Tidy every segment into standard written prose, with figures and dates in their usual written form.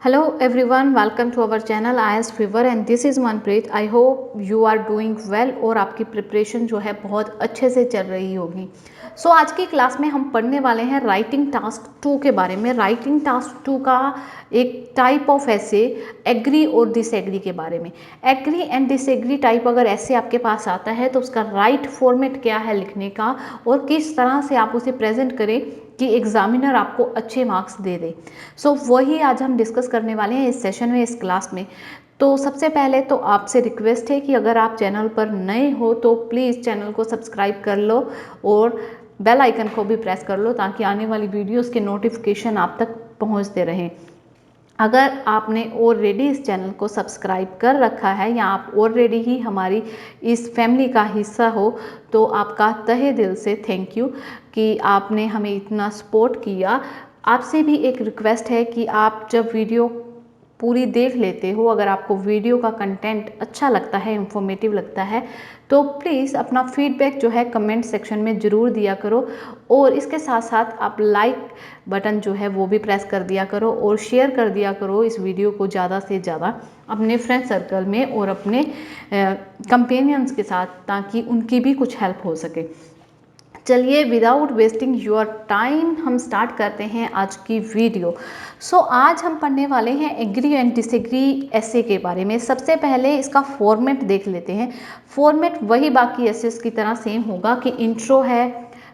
Hello everyone, welcome to our channel IS Fever and this is Manpreet. I hope you are doing well और आपकी preparation जो है बहुत अच्छे से चल रही होगी। आज की क्लास में हम पढ़ने वाले हैं राइटिंग टास्क 2 के बारे में। राइटिंग टास्क 2 का एक टाइप ऑफ ऐसे एग्री और डिसएग्री के बारे में। एग्री एंड डिसएग्री टाइप अगर ऐसे आपके पास आता है तो उसका राइट फॉर्मेट क्या है लिखने का और किस तरह से आप उसे प्रेजेंट करें कि एग्जामिनर आपको अच्छे मार्क्स दे दे। वही आज हम डिस्कस करने वाले हैं इस सेशन में, इस क्लास में। तो सबसे पहले तो आपसे रिक्वेस्ट है कि अगर आप चैनल पर नए हो तो प्लीज़ चैनल को सब्सक्राइब कर लो और बेल आइकन को भी प्रेस कर लो ताकि आने वाली वीडियोस के नोटिफिकेशन आप तक पहुंचते रहें। अगर आपने ऑलरेडी इस चैनल को सब्सक्राइब कर रखा है या आप ऑलरेडी ही हमारी इस फैमिली का हिस्सा हो तो आपका तहे दिल से थैंक यू कि आपने हमें इतना सपोर्ट किया। आपसे भी एक रिक्वेस्ट है कि आप जब वीडियो पूरी देख लेते हो, अगर आपको वीडियो का कंटेंट अच्छा लगता है, इंफॉर्मेटिव लगता है, तो प्लीज़ अपना फीडबैक जो है कमेंट सेक्शन में ज़रूर दिया करो और इसके साथ साथ आप लाइक बटन जो है वो भी प्रेस कर दिया करो और शेयर कर दिया करो इस वीडियो को ज़्यादा से ज़्यादा अपने फ्रेंड सर्कल में और अपने कंपेनियंस के साथ, ताकि उनकी भी कुछ हेल्प हो सके। चलिए विदाउट वेस्टिंग योर टाइम हम स्टार्ट करते हैं आज की वीडियो। आज हम पढ़ने वाले हैं एग्री एंड डिसएग्री ऐसे के बारे में। सबसे पहले इसका फॉर्मेट देख लेते हैं। फॉर्मेट वही बाकी एसेस की तरह सेम होगा कि इंट्रो है,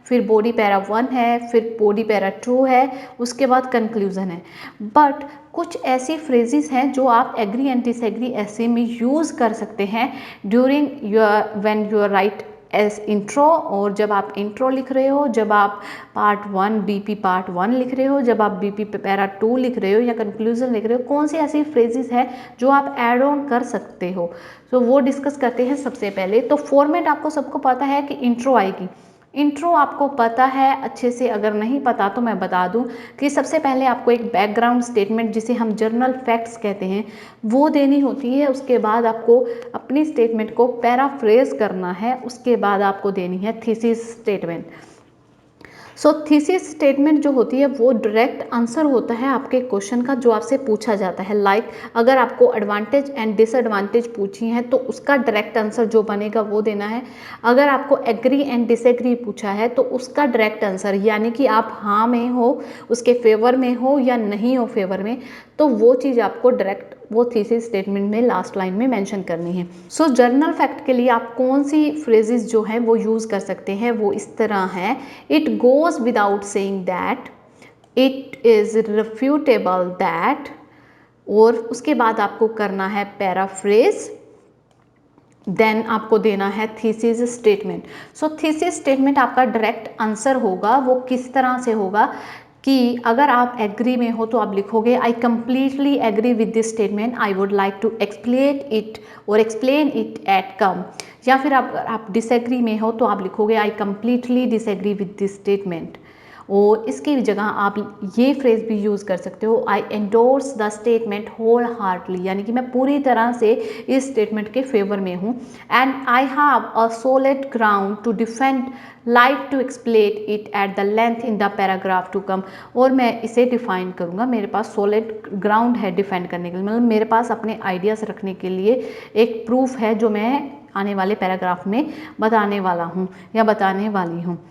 फिर बॉडी पैरा 1 है, फिर बॉडी पैरा 2 है, उसके बाद कंक्लूजन है। बट कुछ ऐसी फ्रेजेस हैं जो आप एग्री एंड डिसएग्री ऐसे में यूज़ कर सकते हैं during your when you write as intro, और जब आप इंट्रो लिख रहे हो, जब आप पार्ट 1 बीपी पार्ट 1 लिख रहे हो, जब आप बीपी पैरा 2 लिख रहे हो या कंक्लूजन लिख रहे हो, कौन सी ऐसी फ्रेजेस है जो आप ऐड ऑन कर सकते हो। वो डिस्कस करते हैं। सबसे पहले तो फॉर्मेट आपको सबको पता है कि इंट्रो आएगी। इंट्रो आपको पता है अच्छे से, अगर नहीं पता तो मैं बता दूं कि सबसे पहले आपको एक बैकग्राउंड स्टेटमेंट जिसे हम जर्नल फैक्ट्स कहते हैं वो देनी होती है। उसके बाद आपको अपनी स्टेटमेंट को पैराफ्रेज करना है। उसके बाद आपको देनी है थीसिस स्टेटमेंट। थीसिस स्टेटमेंट जो होती है वो डायरेक्ट आंसर होता है आपके क्वेश्चन का जो आपसे पूछा जाता है। अगर आपको एडवांटेज एंड डिसएडवांटेज पूछी है तो उसका डायरेक्ट आंसर जो बनेगा वो देना है। अगर आपको एग्री एंड डिसएग्री पूछा है तो उसका डायरेक्ट आंसर, यानी कि आप हाँ में हो, उसके फेवर में हो या नहीं हो फेवर में, तो वो चीज़ आपको डायरेक्ट वो थीसिस स्टेटमेंट में लास्ट लाइन में मेंशन करनी है। जर्नल फैक्ट के लिए आप कौन सी फ्रेजेस जो हैं वो यूज़ कर सकते हैं, वो इस तरह है। It goes without saying that, it is refutable that, और उसके बाद आपको करना है पैराफ्रेज, देन आपको देना है थीसिस स्टेटमेंट। थीसिस स्टेटमेंट आपका डायरेक्ट आंसर होगा। वो किस तरह से होगा कि अगर आप एग्री में हो तो आप लिखोगे I completely agree with this statement, I would like to explain it at come. या फिर आप डिसएग्री में हो तो आप लिखोगे I completely disagree with this statement. और इसकी जगह आप ये फ्रेज भी यूज़ कर सकते हो, I endorse the statement wholeheartedly, यानी कि मैं पूरी तरह से इस स्टेटमेंट के फेवर में हूँ। And I have a solid ground to defend, like to explain it at the length in the paragraph to come. और मैं इसे डिफाइन करूँगा, मेरे पास सॉलिड ग्राउंड है डिफेंड करने के लिए, मतलब मेरे पास अपने आइडियाज़ रखने के लिए एक प्रूफ है जो मैं आने वाले पैराग्राफ में बताने वाला हूँ या बताने वाली हूँ।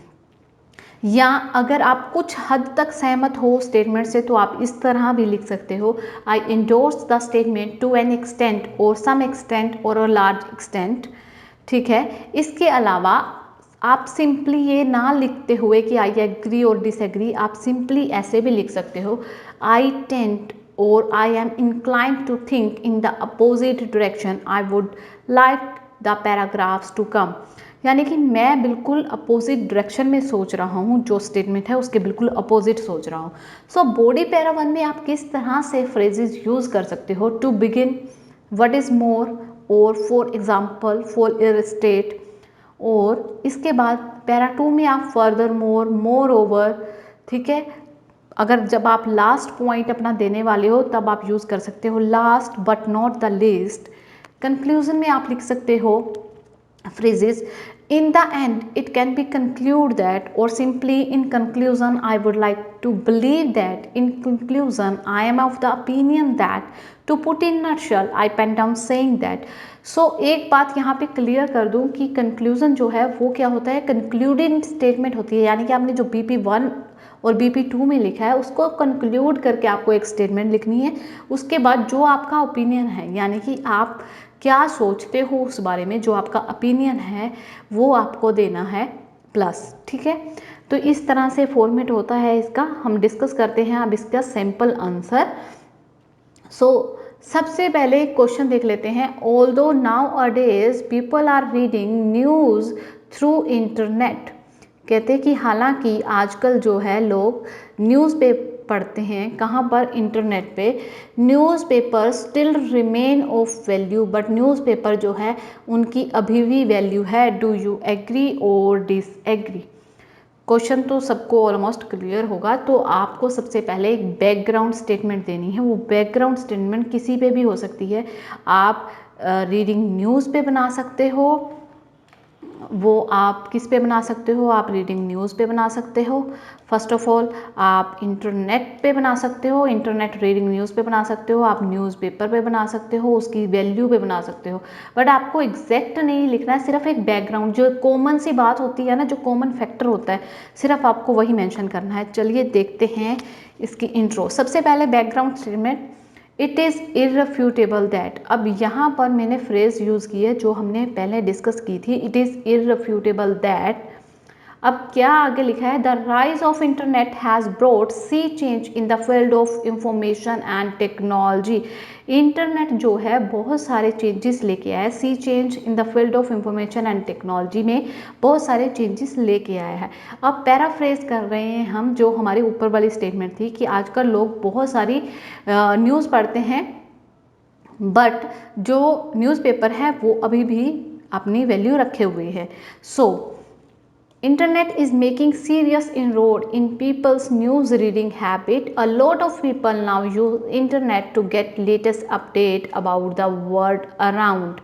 या अगर आप कुछ हद तक सहमत हो स्टेटमेंट से तो आप इस तरह भी लिख सकते हो, I endorse the statement to an extent और सम एक्सटेंट और अ लार्ज एक्सटेंट। ठीक है। इसके अलावा आप सिंपली ये ना लिखते हुए कि आई एग्री और डिसएग्री, आप सिंपली ऐसे भी लिख सकते हो, आई टेंट और I am inclined to think in the opposite direction, I would like the paragraphs to come. यानी कि मैं बिल्कुल अपोजिट डायरेक्शन में सोच रहा हूँ, जो स्टेटमेंट है उसके बिल्कुल अपोजिट सोच रहा हूँ। बॉडी पैरा 1 में आप किस तरह से फ्रेजेस यूज़ कर सकते हो, to begin, what is more, और फॉर एग्जाम्पल, फॉर इलस्ट्रेट। और इसके बाद पैरा 2 में आप फर्दर मोर, मोर ओवर। ठीक है। अगर जब आप लास्ट पॉइंट अपना देने वाले हो तब आप यूज़ कर सकते हो last but not the least. Conclusion में आप लिख सकते हो phrases. In the end, it can be concluded that, or simply in conclusion, I would like to believe that, in conclusion, I am of the opinion that, to put in nutshell, I pen down saying that. So एक बात यहाँ पे clear कर दूँ कि conclusion जो है वो क्या होता है, कंक्लूडिंग स्टेटमेंट होती है, यानी कि आपने जो BP1 और BP2 में लिखा है उसको कंक्लूड करके आपको एक स्टेटमेंट लिखनी है। उसके बाद जो आपका ओपिनियन है, यानी कि आप क्या सोचते हो उस बारे में, जो आपका ओपिनियन है वो आपको देना है प्लस। ठीक है, तो इस तरह से फॉर्मेट होता है इसका। हम डिस्कस करते हैं अब इसका सिंपल आंसर। सबसे पहले क्वेश्चन देख लेते हैं। Although nowadays people are reading news through internet, कहते हैं कि हालांकि आजकल जो है लोग न्यूज़ पढ़ते हैं, कहाँ पर, इंटरनेट पे। Newspaper still remain of value, but newspaper जो है उनकी अभी भी वैल्यू है। डू यू एग्री और डिसएग्री? क्वेश्चन तो सबको ऑलमोस्ट क्लियर होगा। तो आपको सबसे पहले एक बैकग्राउंड स्टेटमेंट देनी है। वो बैकग्राउंड स्टेटमेंट किसी पे भी हो सकती है। आप रीडिंग न्यूज़ पे बना सकते हो, वो आप किस पे बना सकते हो, आप रीडिंग न्यूज़ पे बना सकते हो। फर्स्ट ऑफ ऑल आप इंटरनेट पे बना सकते हो, इंटरनेट रीडिंग न्यूज़ पे बना सकते हो, आप न्यूज़पेपर पे बना सकते हो, उसकी वैल्यू पे बना सकते हो। बट आपको एग्जैक्ट नहीं लिखना है, सिर्फ एक बैकग्राउंड, जो कॉमन सी बात होती है ना, जो कॉमन फैक्टर होता है, सिर्फ आपको वही मेंशन करना है। चलिए देखते हैं इसकी इंट्रो। सबसे पहले background statement, it is irrefutable that. अब यहाँ पर मैंने फ्रेज यूज़ की है जो हमने पहले डिस्कस की थी, इट इज़ इररिफ्यूटेबल दैट। अब क्या आगे लिखा है, the rise of internet has brought sea change in the field of information and technology. Internet जो है बहुत सारे चेंजेस लेके आया है, sea change in the field of information and technology में बहुत सारे चेंजेस लेके आया है। अब पैराफ्रेज कर रहे हैं हम जो हमारी ऊपर वाली स्टेटमेंट थी कि आजकल लोग बहुत सारी न्यूज़ पढ़ते हैं, बट जो न्यूज़पेपर है वो अभी भी अपनी वैल्यू रखे हुए है। Internet is making serious inroad in people's news reading habit. A lot of people now use internet to get latest update about the world around.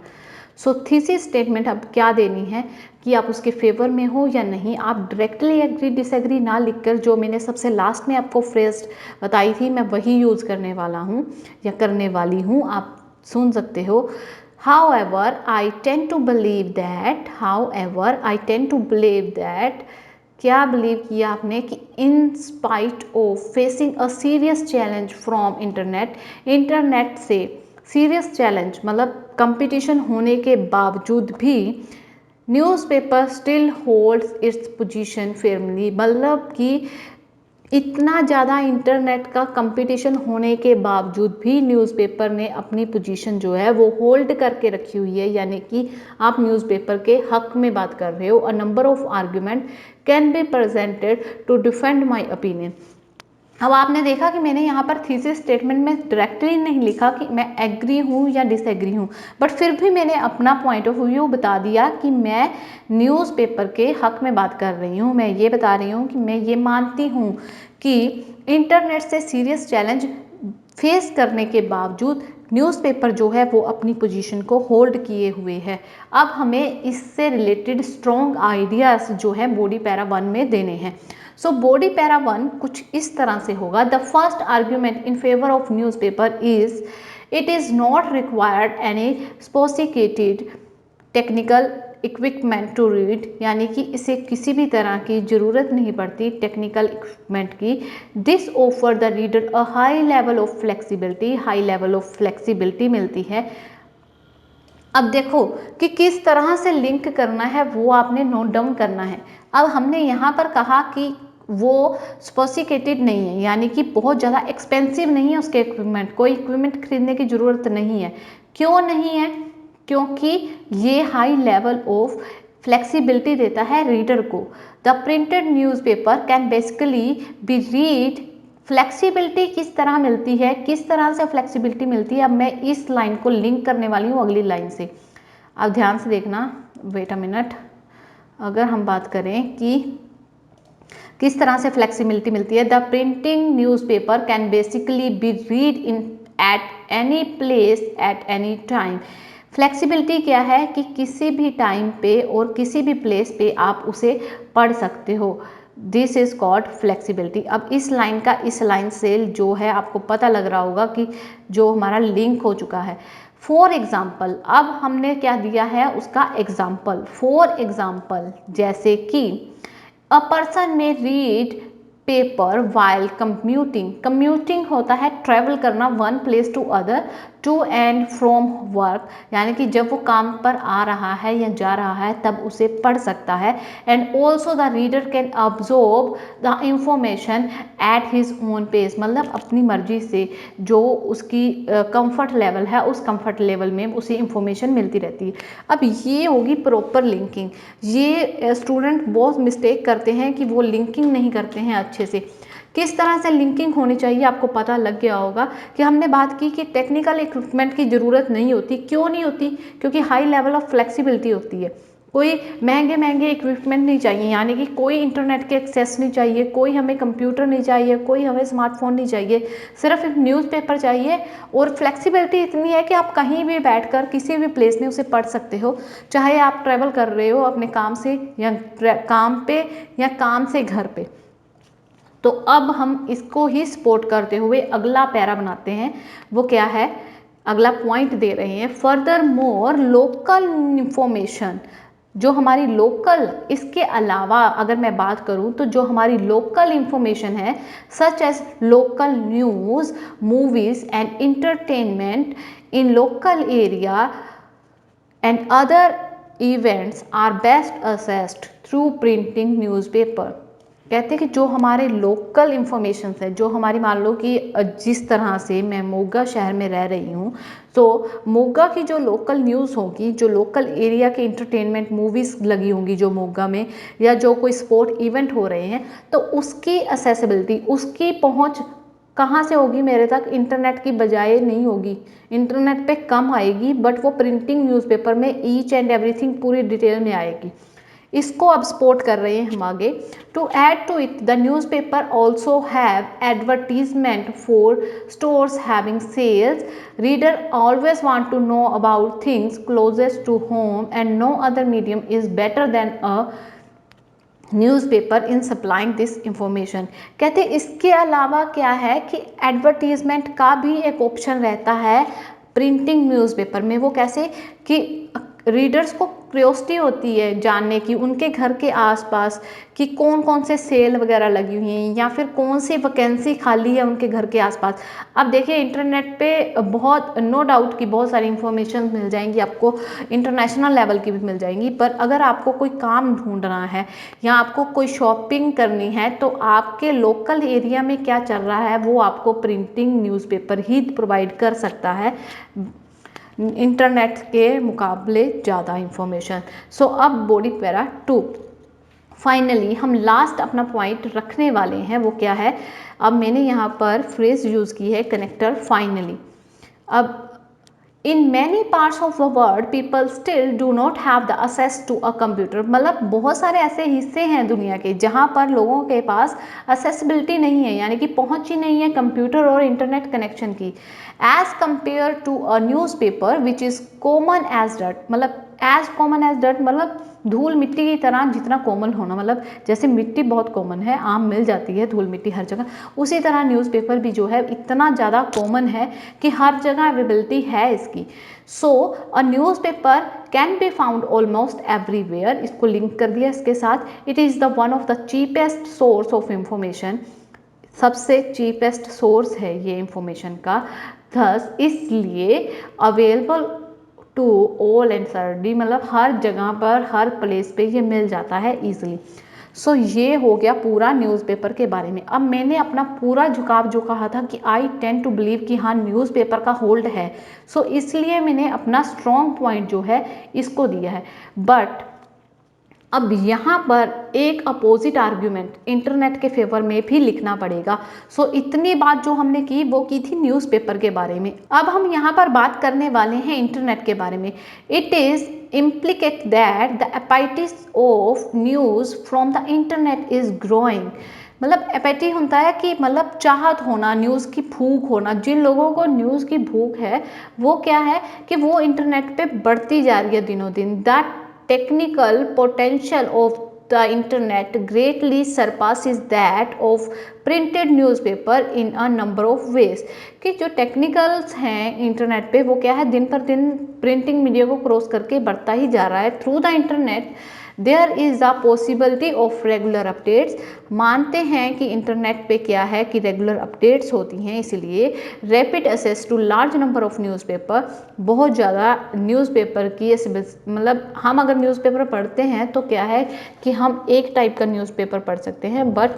Thesis statement अब क्या देनी है कि आप उसके फेवर में हो या नहीं। आप डायरेक्टली एग्री डिसएग्री ना लिखकर जो मैंने सबसे लास्ट में आपको फ्रेज बताई थी मैं वही यूज़ करने वाला हूँ या करने वाली हूँ, आप सुन सकते हो। However, I tend to believe that, क्या बिलीव किया आपने कि in spite of facing a serious challenge from internet से सीरियस चैलेंज मतलब कंपटीशन होने के बावजूद भी newspaper still holds its position firmly, मतलब कि इतना ज़्यादा इंटरनेट का कंपटीशन होने के बावजूद भी न्यूज़पेपर ने अपनी पोजीशन जो है वो होल्ड करके रखी हुई है, यानी कि आप न्यूज़पेपर के हक में बात कर रहे हो। A number of argument can be presented to defend my opinion. अब आपने देखा कि मैंने यहाँ पर थीसिस स्टेटमेंट में डायरेक्टली नहीं लिखा कि मैं एग्री हूँ या डिसएग्री हूँ, बट फिर भी मैंने अपना पॉइंट ऑफ व्यू बता दिया कि मैं न्यूज़पेपर के हक में बात कर रही हूँ। मैं ये बता रही हूँ कि मैं ये मानती हूँ कि इंटरनेट से सीरियस चैलेंज फेस करने के बावजूद न्यूज़पेपर जो है वो अपनी पोजीशन को होल्ड किए हुए है। अब हमें इससे रिलेटेड स्ट्रॉन्ग आइडियाज़ जो है बॉडी पैरा 1 में देने हैं। बॉडी पैरा 1 कुछ इस तरह से होगा। The first argument in favour of newspaper is it is not required any sophisticated technical equipment to read, यानी कि इसे किसी भी तरह की ज़रूरत नहीं पड़ती टेक्निकल इक्विपमेंट की। This offer the reader a high level of flexibility, high level of flexibility मिलती है। अब देखो कि किस तरह से लिंक करना है वो आपने नोट डाउन करना है। अब हमने यहाँ पर कहा कि वो सोफिस्टिकेटेड नहीं है, यानी कि बहुत ज़्यादा एक्सपेंसिव नहीं है उसके इक्विपमेंट, कोई इक्विपमेंट खरीदने की ज़रूरत नहीं है। क्यों नहीं है? क्योंकि ये हाई लेवल ऑफ फ्लेक्सिबिलिटी देता है रीडर को। The printed newspaper can basically be read. Flexibility किस तरह मिलती है, किस तरह से फ्लेक्सिबिलिटी मिलती है, अब मैं इस लाइन को लिंक करने वाली हूँ अगली लाइन से। अब ध्यान से देखना, वेट अ मिनट। अगर हम बात करें कि किस तरह से फ्लेक्सिबिलिटी मिलती है, the printing newspaper can basically be read in at any place at any time. Flexibility क्या है कि किसी भी टाइम पे और किसी भी प्लेस पे आप उसे पढ़ सकते हो। This is called flexibility. अब इस लाइन का इस लाइन से जो है आपको पता लग रहा होगा कि जो हमारा लिंक हो चुका है। फॉर एग्जाम्पल, अब हमने क्या दिया है उसका एग्जाम्पल। फॉर एग्जाम्पल जैसे कि a person may read paper while commuting. Commuting होता है ट्रेवल करना one place to other, to and from work, यानी कि जब वो काम पर आ रहा है या जा रहा है तब उसे पढ़ सकता है। And also the reader can absorb the information at his own pace, मतलब अपनी मर्जी से जो उसकी कंफर्ट लेवल है उस कंफर्ट लेवल में उसे इंफॉर्मेशन मिलती रहती है। अब ये होगी प्रॉपर लिंकिंग। ये स्टूडेंट बहुत मिस्टेक करते हैं कि वो लिंकिंग नहीं करते हैं अच्छे से। किस तरह से लिंकिंग होनी चाहिए आपको पता लग गया होगा कि हमने बात की कि टेक्निकल इक्विपमेंट की ज़रूरत नहीं होती। क्यों नहीं होती? क्योंकि हाई लेवल ऑफ फ्लेक्सिबिलिटी होती है। कोई महंगे महंगे इक्विपमेंट नहीं चाहिए, यानी कि कोई इंटरनेट के एक्सेस नहीं चाहिए, कोई हमें कंप्यूटर नहीं चाहिए, कोई हमें स्मार्टफोन नहीं चाहिए, सिर्फ एक न्यूज़पेपर चाहिए। और फ्लेक्सिबिलिटी इतनी है कि आप कहीं भी बैठकर किसी भी प्लेस में उसे पढ़ सकते हो, चाहे आप ट्रैवल कर रहे हो अपने काम से या काम पे या काम से घर पे। तो अब हम इसको ही सपोर्ट करते हुए अगला पैरा बनाते हैं। वो क्या है? अगला पॉइंट दे रहे हैं, फर्दर मोर लोकल इंफॉर्मेशन। जो हमारी लोकल, इसके अलावा अगर मैं बात करूं तो जो हमारी लोकल इंफॉर्मेशन है, such as local news, movies and entertainment in local area and other events are best accessed through printing newspaper. कहते हैं कि जो हमारे लोकल इंफॉर्मेशन है, जो हमारी, मान लो कि जिस तरह से मैं मोगा शहर में रह रही हूँ, तो मोगा की जो लोकल न्यूज़ होगी, जो लोकल एरिया के इंटरटेनमेंट मूवीज़ लगी होंगी जो मोगा में, या जो कोई स्पोर्ट इवेंट हो रहे हैं, तो उसकी असेसिबिलिटी, उसकी पहुँच कहाँ से होगी मेरे तक? इंटरनेट की बजाय नहीं होगी, इंटरनेट पे कम आएगी, बट वो प्रिंटिंग न्यूज़पेपर में ईच एंड एवरीथिंग पूरी डिटेल में आएगी। इसको अब सपोर्ट कर रहे हैं हम आगे। To add to it, the newspaper also have advertisement for stores having sales. Reader always want to know about things closest to home and no other medium is better than a newspaper in supplying this information. कहते इसके अलावा क्या है कि advertisement का भी एक option रहता है प्रिंटिंग न्यूज़पेपर में। वो कैसे कि रीडर्स को क्यूरियोसिटी होती है जानने की उनके घर के आसपास कि कौन कौन से सेल वगैरह लगी हुई हैं या फिर कौन सी वैकेंसी खाली है उनके घर के आसपास। अब देखिए इंटरनेट पे बहुत, नो डाउट कि बहुत सारी इंफॉर्मेशन मिल जाएंगी आपको, इंटरनेशनल लेवल की भी मिल जाएंगी, पर अगर आपको कोई काम ढूंढना है या आपको कोई शॉपिंग करनी है तो आपके लोकल एरिया में क्या चल रहा है वो आपको प्रिंटिंग न्यूज़पेपर ही प्रोवाइड कर सकता है, इंटरनेट के मुकाबले ज़्यादा इंफॉर्मेशन। सो अब बॉडी पैरा 2, फाइनली हम लास्ट अपना पॉइंट रखने वाले हैं। वो क्या है? अब मैंने यहाँ पर फ्रेज यूज़ की है कनेक्टर फाइनली। अब in many parts of the world people still do not have the access to a computer. मतलब बहुत सारे ऐसे हिस्से हैं दुनिया के जहाँ पर लोगों के पास असेसिबिलिटी नहीं है, यानी कि पहुँच ही नहीं है कंप्यूटर और इंटरनेट कनेक्शन की। As compare to a newspaper which is common as that, मतलब एज कॉमन एज डट मतलब धूल मिट्टी की तरह जितना कॉमन होना, मतलब जैसे मिट्टी बहुत कॉमन है, आम मिल जाती है धूल मिट्टी हर जगह, उसी तरह न्यूज़पेपर भी जो है इतना ज़्यादा कॉमन है कि हर जगह अवेलेबिलिटी है इसकी। So a newspaper can be found almost everywhere. इसको लिंक कर दिया इसके साथ। It is the one of the cheapest source of information, सबसे चीपेस्ट सोर्स है ये इंफॉर्मेशन का। थस इसलिए available to all and sundry, मतलब हर जगह पर हर प्लेस पे ये मिल जाता है ईजिली। सो ये हो गया पूरा न्यूज़पेपर के बारे में। अब मैंने अपना पूरा झुकाव जो कहा था कि आई टेंड टू बिलीव कि हाँ न्यूज़पेपर का होल्ड है, सो इसलिए मैंने अपना स्ट्रॉन्ग पॉइंट जो है इसको दिया है। बट अब यहाँ पर एक अपोजिट आर्ग्यूमेंट इंटरनेट के फेवर में भी लिखना पड़ेगा। सो इतनी बात जो हमने की वो की थी न्यूज़पेपर के बारे में। अब हम यहाँ पर बात करने वाले हैं इंटरनेट के बारे में। It is implicate that the appetite of news from the internet is growing। मतलब एपेटी होता है कि मतलब चाहत होना, न्यूज़ की भूख होना। जिन लोगों को न्यूज़ की भूख है वो क्या है कि वो इंटरनेट पे बढ़ती जा रही है दिनों दिन। That technical potential of the internet greatly surpasses that of printed newspaper in a number of ways. कि जो टेक्निकल्स हैं इंटरनेट पे वो क्या है, दिन पर दिन प्रिंटिंग मीडिया को क्रॉस करके बढ़ता ही जा रहा है। Through the internet there is the possibility of regular updates. मानते हैं कि इंटरनेट पे क्या है कि रेगुलर अपडेट्स होती हैं, इसलिए rapid access to large number of newspaper, बहुत ज़्यादा न्यूज़पेपर की मतलब हम अगर न्यूज़पेपर पढ़ते हैं तो क्या है कि हम एक टाइप का न्यूज़पेपर पढ़ सकते हैं, बट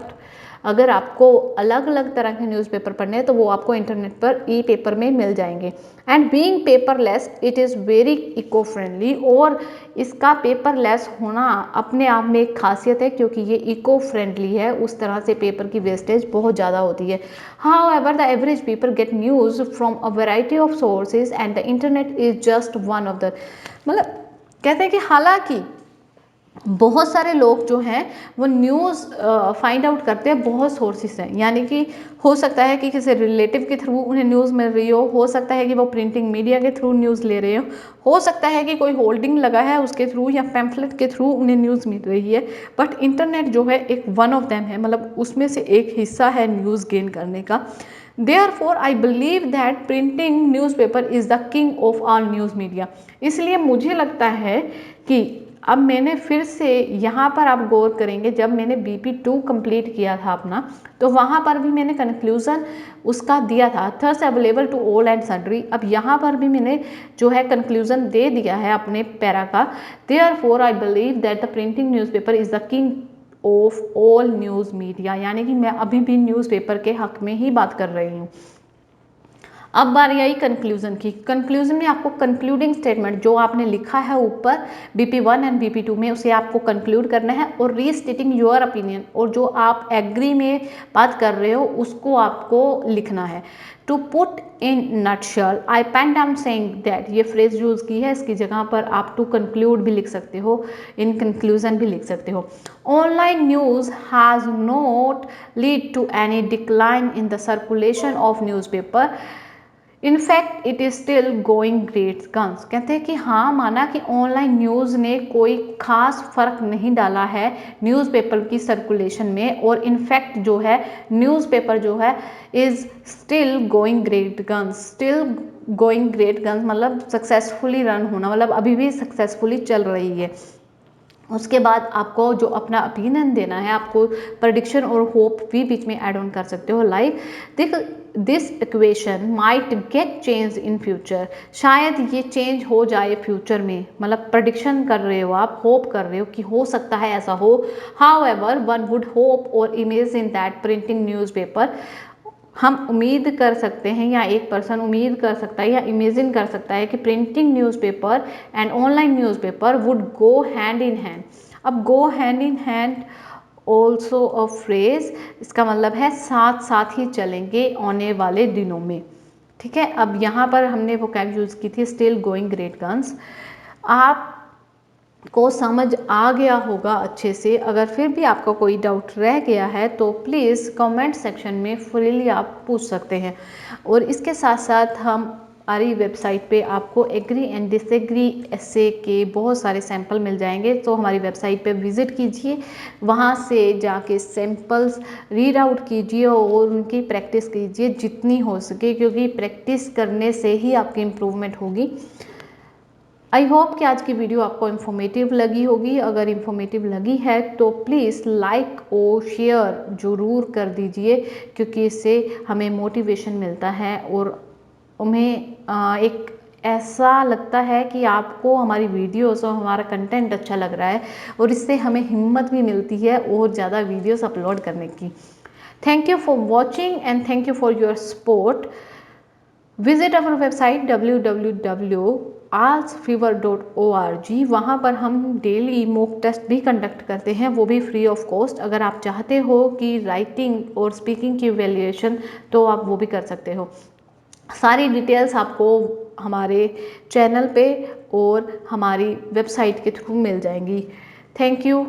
अगर आपको अलग अलग तरह के न्यूज़पेपर पढ़ने हैं तो वो आपको इंटरनेट पर ई पेपर में मिल जाएंगे। And being paperless it is very eco friendly, और इसका पेपरलेस होना अपने आप में एक खासियत है क्योंकि ये इको फ्रेंडली है। उस तरह से पेपर की वेस्टेज बहुत ज़्यादा होती है। However the average people get news from a variety of sources and the internet is just one of the, मतलब कहते हैं कि हालांकि बहुत सारे लोग जो हैं वो न्यूज़ फाइंड आउट करते हैं बहुत सोर्सेस हैं, यानी कि हो सकता है कि किसी रिलेटिव के थ्रू उन्हें न्यूज़ मिल रही हो सकता है कि वो प्रिंटिंग मीडिया के थ्रू न्यूज़ ले रहे हो सकता है कि कोई होल्डिंग लगा है उसके थ्रू या पैम्फलेट के थ्रू उन्हें न्यूज़ मिल रही है। बट इंटरनेट जो है एक वन ऑफ देम है, मतलब उसमें से एक हिस्सा है न्यूज़ गेन करने का। Therefore, I believe that printing newspaper is the king of all news media। इसलिए मुझे लगता है कि अब मैंने फिर से यहाँ पर आप गौर करेंगे, जब मैंने BP2 कंप्लीट किया था अपना, तो वहाँ पर भी मैंने कंक्लूज़न उसका दिया था, thus available to all and sundry. अब यहाँ पर भी मैंने जो है कंक्लूज़न दे दिया है अपने पैरा का। Therefore I believe that the printing newspaper is the king of all news media, यानी कि मैं अभी भी न्यूज़पेपर के हक में ही बात कर रही हूँ। अब बारी आई कंक्लूजन की। कंक्लूजन में आपको कंक्लूडिंग स्टेटमेंट जो आपने लिखा है ऊपर BP1 एंड BP2 में, उसे आपको कंक्लूड करना है और रीस्टेटिंग योर ओपिनियन, और जो आप एग्री में बात कर रहे हो उसको आपको लिखना है। To put in nutshell I pen down saying that, ये फ्रेज यूज़ की है, इसकी जगह पर आप टू कंक्लूड भी लिख सकते हो, इन कंक्लूजन भी लिख सकते हो। Online news has not lead to any decline in the circulation of newspaper, in fact it is still going great guns. कहते हैं कि हाँ, माना कि ऑनलाइन न्यूज़ ने कोई खास फर्क नहीं डाला है न्यूज़पेपर की सर्कुलेशन में, और इनफैक्ट जो है न्यूज़पेपर जो है is still going great guns. Still going great guns मतलब सक्सेसफुली रन होना, मतलब अभी भी सक्सेसफुली चल रही है। उसके बाद आपको जो अपना ओपिनियन देना है, आपको प्रेडिक्शन और होप भी बीच में ऐड ऑन कर सकते हो। लाइक देख, this equation might get change in future, शायद ये चेंज हो जाए फ्यूचर में, मतलब प्रेडिक्शन कर रहे हो आप, होप कर रहे हो कि हो सकता है ऐसा हो। हाउएवर वन वुड होप और इमेजिन दैट प्रिंटिंग न्यूज़पेपर, हम उम्मीद कर सकते हैं या एक पर्सन उम्मीद कर सकता है या इमेजिन कर सकता है कि printing newspaper and online newspaper would go hand in hand. अब go hand in hand also a phrase, इसका मतलब है साथ साथ ही चलेंगे आने वाले दिनों में। ठीक है, अब यहाँ पर हमने वो कैब यूज़ की थी स्टिल गोइंग ग्रेट गन्स। आप को समझ आ गया होगा अच्छे से। अगर फिर भी आपका कोई डाउट रह गया है तो प्लीज़ कमेंट सेक्शन में फ्रीली आप पूछ सकते हैं। और इसके साथ साथ हमारी वेबसाइट पे आपको एग्री एंड डिसएग्री ऐसे के बहुत सारे सैंपल मिल जाएंगे, तो हमारी वेबसाइट पे विज़िट कीजिए, वहाँ से जाके सैंपल्स रीड आउट कीजिए और उनकी प्रैक्टिस कीजिए जितनी हो सके, क्योंकि प्रैक्टिस करने से ही आपकी इम्प्रूवमेंट होगी। आई होप कि आज की वीडियो आपको इन्फॉर्मेटिव लगी होगी। अगर इन्फॉर्मेटिव लगी है तो प्लीज़ लाइक और शेयर ज़रूर कर दीजिए, क्योंकि इससे हमें मोटिवेशन मिलता है और हमें एक ऐसा लगता है कि आपको हमारी वीडियोस और हमारा कंटेंट अच्छा लग रहा है, और इससे हमें हिम्मत भी मिलती है और ज़्यादा वीडियोस अपलोड करने की। Thank you for watching and thank you for your support. Visit our website www.alsfever.org। वहाँ पर हम डेली मॉक टेस्ट भी कंडक्ट करते हैं, वो भी फ्री ऑफ कॉस्ट। अगर आप चाहते हो कि राइटिंग और स्पीकिंग की वैल्यूएशन, तो आप वो भी कर सकते हो। सारी डिटेल्स आपको हमारे चैनल पे और हमारी वेबसाइट के थ्रू मिल जाएंगी। Thank you.